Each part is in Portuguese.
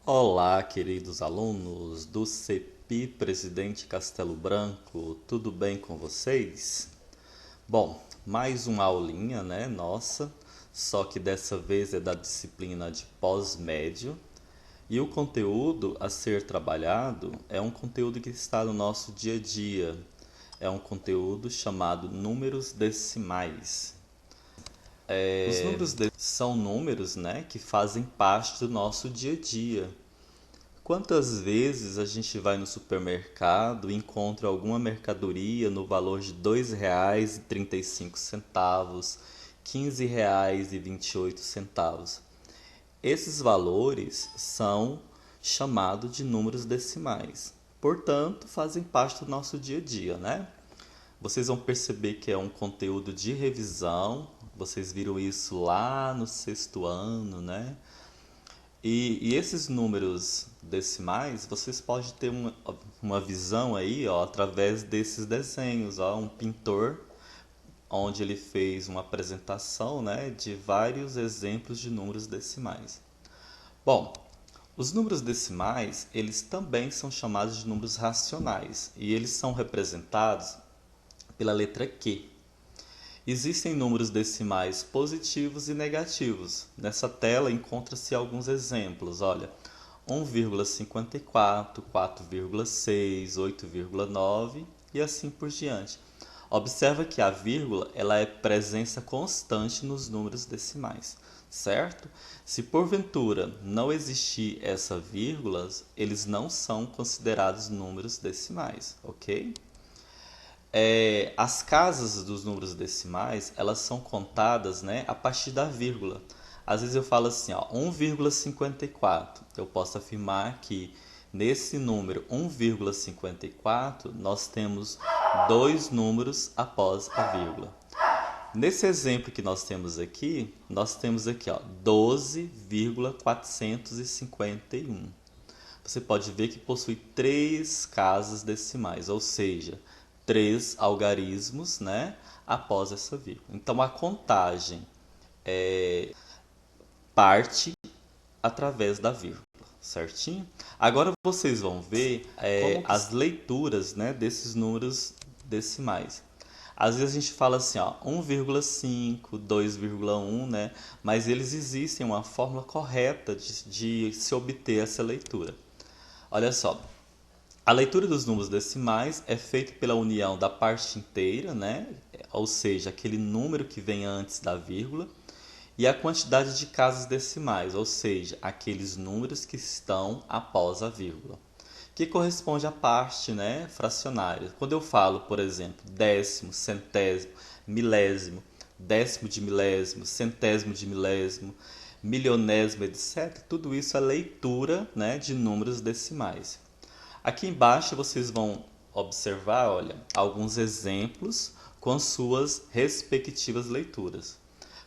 Olá, queridos alunos do CEPI Presidente Castelo Branco, tudo bem com vocês? Bom, mais uma aulinha, né, nossa, só que dessa vez é da disciplina de pós-médio. E o conteúdo a ser trabalhado é um conteúdo que está no nosso dia a dia. É um conteúdo chamado números decimais. Os números decimais são números, né, que fazem parte do nosso dia a dia. Quantas vezes a gente vai no supermercado e encontra alguma mercadoria no valor de R$ 2,35, R$ 15,28? Esses valores são chamados de números decimais. Portanto, fazem parte do nosso dia a dia, né? Vocês vão perceber que é um conteúdo de revisão. Vocês viram isso lá no sexto ano, né? E esses números decimais, vocês podem ter uma visão aí, ó, através desses desenhos, ó, um pintor onde ele fez uma apresentação, né, de vários exemplos de números decimais. Bom, os números decimais, eles também são chamados de números racionais e eles são representados pela letra Q. Existem números decimais positivos e negativos. Nessa tela encontra-se alguns exemplos. Olha, 1,54, 4,6, 8,9 e assim por diante. Observa que a vírgula ela é presença constante nos números decimais, certo? Se porventura não existir essa vírgula, eles não são considerados números decimais, ok? As casas dos números decimais, elas são contadas, né, a partir da vírgula. Às vezes eu falo assim, ó, 1,54. Eu posso afirmar que nesse número 1,54 nós temos dois números após a vírgula. Nesse exemplo que nós temos aqui, ó, 12,451. Você pode ver que possui três casas decimais, ou seja, três algarismos, né, após essa vírgula. Então a contagem parte através da vírgula, certinho? Agora vocês vão ver as leituras, né, desses números decimais. Às vezes a gente fala assim, ó, 1,5, 2,1, né? Mas eles existem uma fórmula correta de se obter essa leitura. Olha só, a leitura dos números decimais é feita pela união da parte inteira, né? Ou seja, aquele número que vem antes da vírgula, e a quantidade de casas decimais, ou seja, aqueles números que estão após a vírgula, que corresponde à parte, né, fracionária. Quando eu falo, por exemplo, décimo, centésimo, milésimo, décimo de milésimo, centésimo de milésimo, milionésimo, etc., tudo isso é leitura, né, de números decimais. Aqui embaixo vocês vão observar, olha, alguns exemplos com suas respectivas leituras.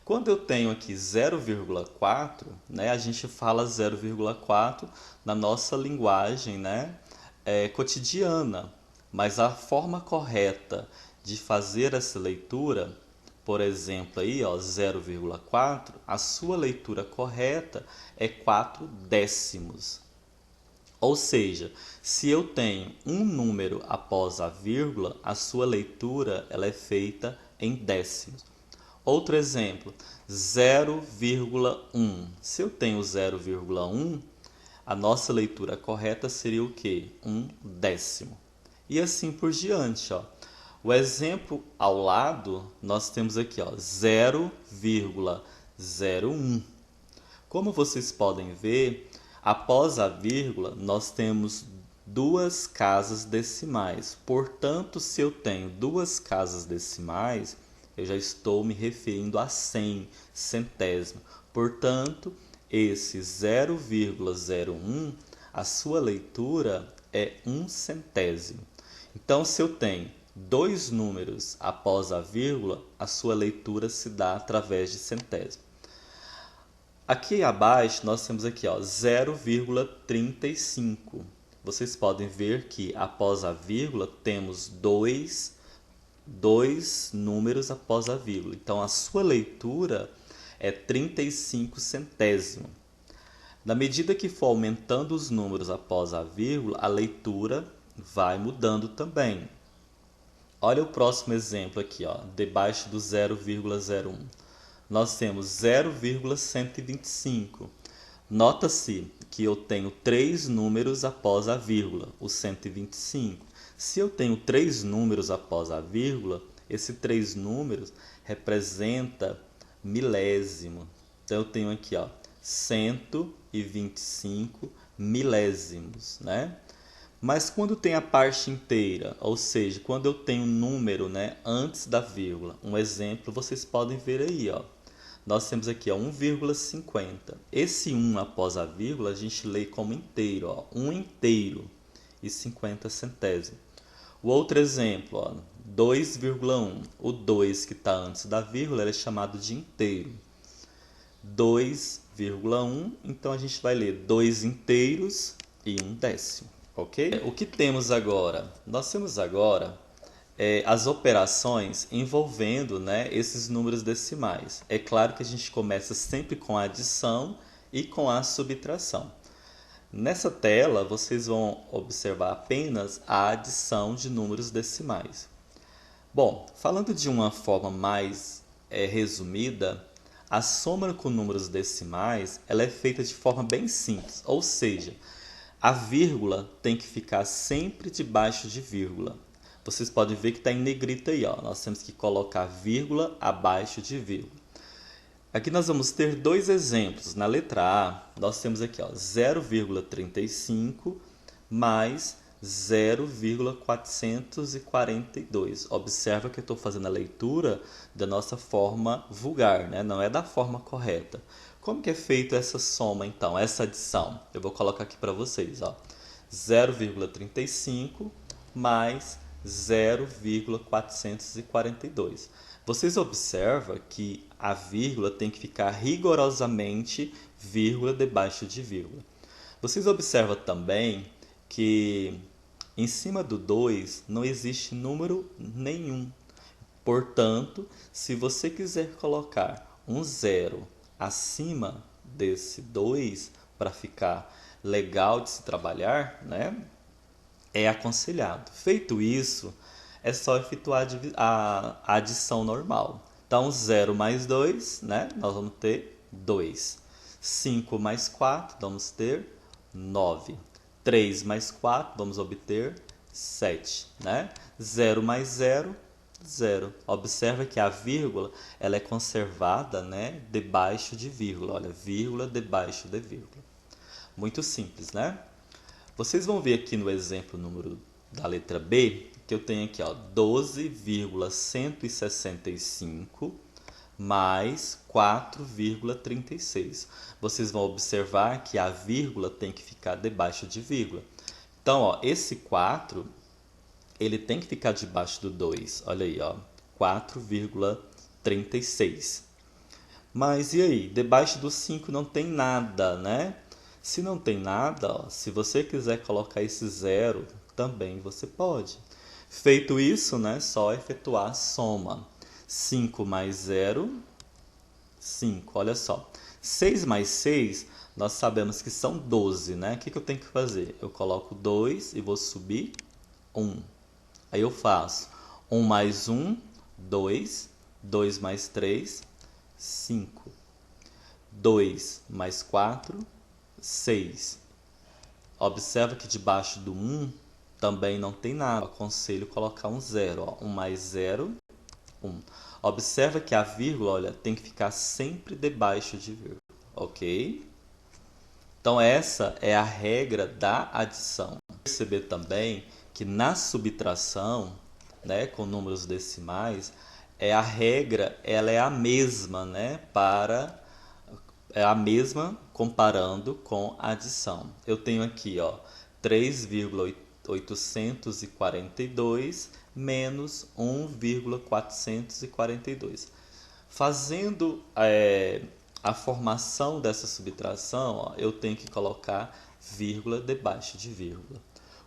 Quando eu tenho aqui 0,4, né, a gente fala 0,4 na nossa linguagem, né, cotidiana, mas a forma correta de fazer essa leitura, por exemplo, aí, ó, 0,4, a sua leitura correta é 4 décimos. Ou seja, se eu tenho um número após a vírgula, a sua leitura ela é feita em décimos. Outro exemplo, 0,1. Se eu tenho 0,1, a nossa leitura correta seria o quê? Um décimo. E assim por diante, ó. O exemplo ao lado, nós temos aqui, ó, 0,01. Como vocês podem ver, após a vírgula, nós temos duas casas decimais. Portanto, se eu tenho duas casas decimais, eu já estou me referindo a 100, centésimo. Portanto, esse 0,01, a sua leitura é um centésimo. Então, se eu tenho dois números após a vírgula, a sua leitura se dá através de centésimo. Aqui abaixo nós temos aqui, ó, 0,35. Vocês podem ver que após a vírgula temos dois números após a vírgula. Então a sua leitura é 35 centésimo. Na medida que for aumentando os números após a vírgula, a leitura vai mudando também. Olha o próximo exemplo aqui, ó, debaixo do 0,01. Nós temos 0,125. Nota-se que eu tenho 3 números após a vírgula, o 125. Se eu tenho 3 números após a vírgula, esse 3 números representa milésimo. Então eu tenho aqui, ó, 125 milésimos, né? Mas quando tem a parte inteira, ou seja, quando eu tenho um número, né, antes da vírgula, um exemplo vocês podem ver aí, ó. Nós temos aqui, ó, 1,50. Esse 1 após a vírgula a gente lê como inteiro, ó, 1 inteiro e 50 centésimos. O outro exemplo, ó, 2,1. O 2 que está antes da vírgula ele é chamado de inteiro. 2,1, então a gente vai ler 2 inteiros e 1 décimo. Ok? O que temos agora? Nós temos agora as operações envolvendo, né, esses números decimais. É claro que a gente começa sempre com a adição e com a subtração. Nessa tela, vocês vão observar apenas a adição de números decimais. Bom, falando de uma forma mais resumida, a soma com números decimais ela é feita de forma bem simples, ou seja, a vírgula tem que ficar sempre debaixo de vírgula. Vocês podem ver que está em negrita aí, ó. Nós temos que colocar vírgula abaixo de vírgula. Aqui nós vamos ter dois exemplos. Na letra A, nós temos aqui, ó, 0,35 mais 0,442. Observa que eu estou fazendo a leitura da nossa forma vulgar, né? Não é da forma correta. Como que é feita essa soma, então, essa adição? Eu vou colocar aqui para vocês, ó. 0,35 mais 0,442. Vocês observam que a vírgula tem que ficar rigorosamente vírgula debaixo de vírgula. Vocês observam também que em cima do 2 não existe número nenhum. Portanto, se você quiser colocar um zero acima desse 2 para ficar legal de se trabalhar, né? É aconselhado. Feito isso, é só efetuar a adição normal. Então, 0 mais 2, né? Nós vamos ter 2. 5 mais 4, vamos ter 9. 3 mais 4, vamos obter 7, né? 0 mais 0, 0. Observa que a vírgula ela é conservada, né, debaixo de vírgula. Olha, vírgula debaixo de vírgula. Muito simples, né? Vocês vão ver aqui no exemplo número da letra B, que eu tenho aqui, ó, 12,165 mais 4,36. Vocês vão observar que a vírgula tem que ficar debaixo de vírgula. Então, ó, esse 4, ele tem que ficar debaixo do 2. Olha aí, ó, 4,36. Mas e aí? Debaixo do 5 não tem nada, né? Se não tem nada, ó, se você quiser colocar esse zero, também você pode. Feito isso, né, só efetuar a soma. 5 mais 0, 5. Olha só. 6 mais 6, nós sabemos que são 12, né? O que eu tenho que fazer? Eu coloco 2 e vou subir 1. Aí eu faço 1 mais 1, 2. 2 mais 3, 5. 2 mais 4, 6. Observa que debaixo do 1 também não tem nada. Eu aconselho colocar um 0. Ó. 1 mais 0, 1. Observa que a vírgula, olha, tem que ficar sempre debaixo de vírgula. Ok? Então essa é a regra da adição. Perceber também que na subtração, né, com números decimais, a regra ela é a mesma, né, é a mesma comparando com a adição. Eu tenho aqui, ó, 3,842 menos 1,442. Fazendo a formação dessa subtração, ó, eu tenho que colocar vírgula debaixo de vírgula.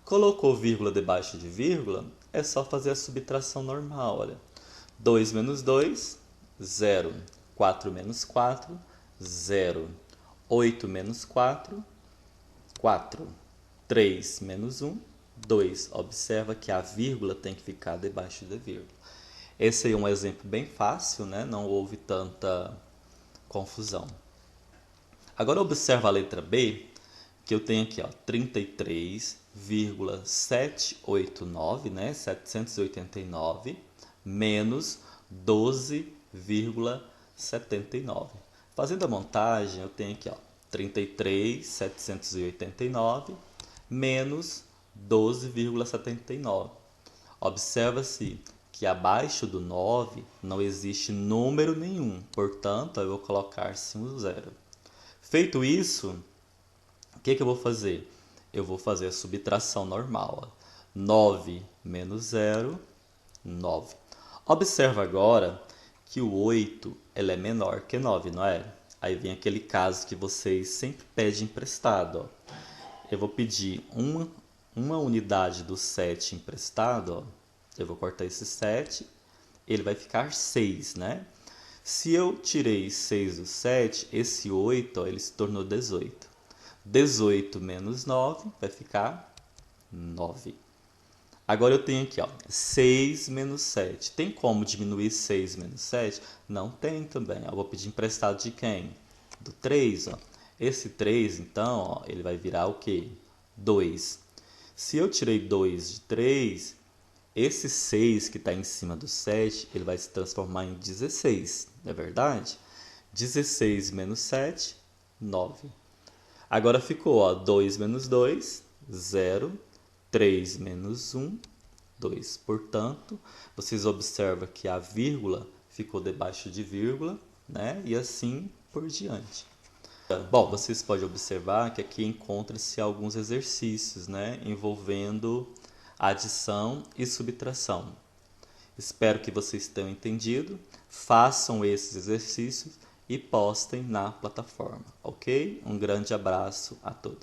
Colocou vírgula debaixo de vírgula, é só fazer a subtração normal. Olha. 2 menos 2, 0. 4 menos 4, 0. 8 menos 4, 4. 3 menos 1, 2. Observa que a vírgula tem que ficar debaixo da vírgula. Esse aí é um exemplo bem fácil, né? Não houve tanta confusão. Agora observa a letra B, que eu tenho aqui, ó, 33,789, né? 789, menos 12,79. Fazendo a montagem, eu tenho aqui, ó, 33,789 menos 12,79. Observa-se que abaixo do 9 não existe número nenhum, portanto, eu vou colocar-se um zero. Feito isso, o que eu vou fazer? Eu vou fazer a subtração normal. Ó. 9 menos 0, 9. Observa agora que o 8 ele é menor que 9, não é? Aí vem aquele caso que vocês sempre pedem emprestado. Ó. Eu vou pedir uma unidade do 7 emprestado. Ó. Eu vou cortar esse 7, ele vai ficar 6, né? Se eu tirei 6 do 7, esse 8 ó, ele se tornou 18. 18 menos 9 vai ficar 9. Agora eu tenho aqui, ó, 6 menos 7. Tem como diminuir 6 menos 7? Não tem também. Eu vou pedir emprestado de quem? Do 3. Ó. Esse 3, então, ó, ele vai virar o quê? 2. Se eu tirei 2 de 3, esse 6 que está em cima do 7, ele vai se transformar em 16. Não é verdade? 16 menos 7, 9. Agora ficou, ó, 2 menos 2, 0. 3 menos 1, 2. Portanto, vocês observam que a vírgula ficou debaixo de vírgula, né? E assim por diante. Bom, vocês podem observar que aqui encontra-se alguns exercícios, né? Envolvendo adição e subtração. Espero que vocês tenham entendido. Façam esses exercícios e postem na plataforma, ok? Um grande abraço a todos.